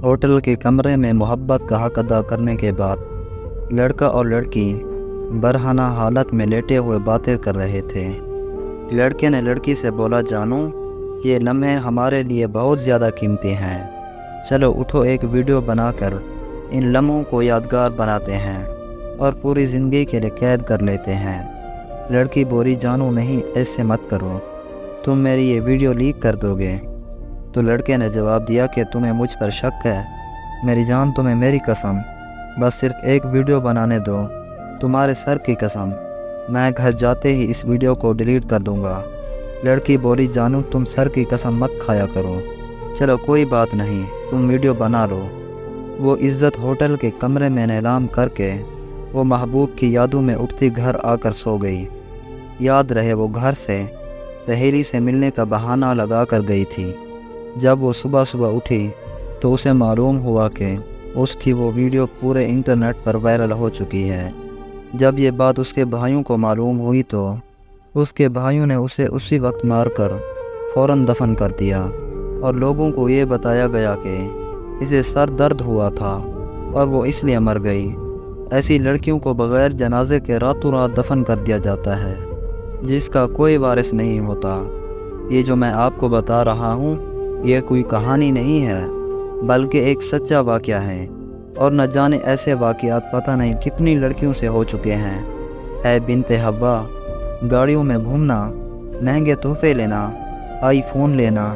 Hotel کے کمرے میں محبت کا حق ادا کرنے کے بعد لڑکا اور لڑکی برہنہ حالت میں لیٹے ہوئے باتیں کر رہے تھے۔ لڑکے نے لڑکی سے بولا، جانو، یہ لمحے ہمارے لیے بہت زیادہ قیمتی ہیں۔ چلو اٹھو، ایک ویڈیو بنا کر ان لمحوں کو یادگار بناتے ہیں اور پوری زندگی کے لیے قید کر لیتے ہیں۔ لڑکی بولی، جانو نہیں، ایسے مت کرو، تم میری یہ ویڈیو لیک کر دو گے۔ تو لڑکے نے جواب دیا کہ تمہیں مجھ پر شک ہے؟ میری جان، تمہیں میری قسم، بس صرف ایک ویڈیو بنانے دو، تمہارے سر کی قسم، میں گھر جاتے ہی اس ویڈیو کو ڈیلیٹ کر دوں گا۔ لڑکی بولی، جانو تم سر کی قسم مت کھایا کرو، چلو کوئی بات نہیں، تم ویڈیو بنا لو۔ وہ عزت ہوٹل کے کمرے میں نیلام کر کے وہ محبوب کی یادوں میں اٹھتی گھر آ کر سو گئی۔ یاد رہے وہ گھر سے سہیلی سے ملنے کا بہانہ لگا کر گئی تھی۔ جب وہ صبح اٹھی تو اسے معلوم ہوا کہ اس کی وہ ویڈیو پورے انٹرنیٹ پر وائرل ہو چکی ہے۔ جب یہ بات اس کے بھائیوں کو معلوم ہوئی تو اس کے بھائیوں نے اسے اسی وقت مار کر فوراً دفن کر دیا، اور لوگوں کو یہ بتایا گیا کہ اسے سر درد ہوا تھا اور وہ اس لیے مر گئی۔ ایسی لڑکیوں کو بغیر جنازے کے راتوں رات دفن کر دیا جاتا ہے، جس کا کوئی وارث نہیں ہوتا۔ یہ جو میں آپ کو بتا رہا ہوں، یہ کوئی کہانی نہیں ہے، بلکہ ایک سچا واقعہ ہے، اور نہ جانے ایسے واقعات پتہ نہیں کتنی لڑکیوں سے ہو چکے ہیں۔ اے بنت حوا، گاڑیوں میں گھومنا، مہنگے تحفے لینا، آئی فون لینا،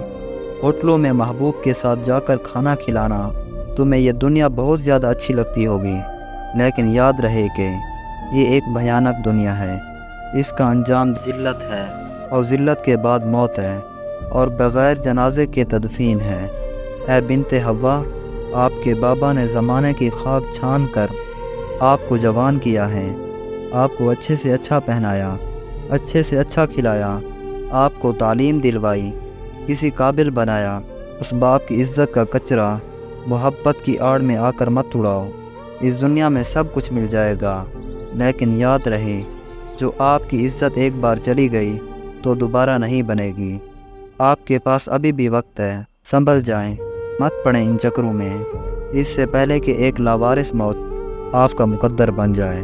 ہوٹلوں میں محبوب کے ساتھ جا کر کھانا کھلانا، تمہیں یہ دنیا بہت زیادہ اچھی لگتی ہوگی، لیکن یاد رہے کہ یہ ایک بھیانک دنیا ہے۔ اس کا انجام ذلت ہے، اور ذلت کے بعد موت ہے، اور بغیر جنازے کے تدفین ہے۔ اے بنت حوا، آپ کے بابا نے زمانے کی خاک چھان کر آپ کو جوان کیا ہے، آپ کو اچھے سے اچھا پہنایا، اچھے سے اچھا کھلایا، آپ کو تعلیم دلوائی، کسی قابل بنایا۔ اس باپ کی عزت کا کچرا محبت کی آڑ میں آ کر مت اڑاؤ۔ اس دنیا میں سب کچھ مل جائے گا، لیکن یاد رہے، جو آپ کی عزت ایک بار چلی گئی تو دوبارہ نہیں بنے گی۔ آپ کے پاس ابھی بھی وقت ہے، سنبھل جائیں، مت پڑیں ان چکروں میں، اس سے پہلے کہ ایک لاوارث موت آپ کا مقدر بن جائے۔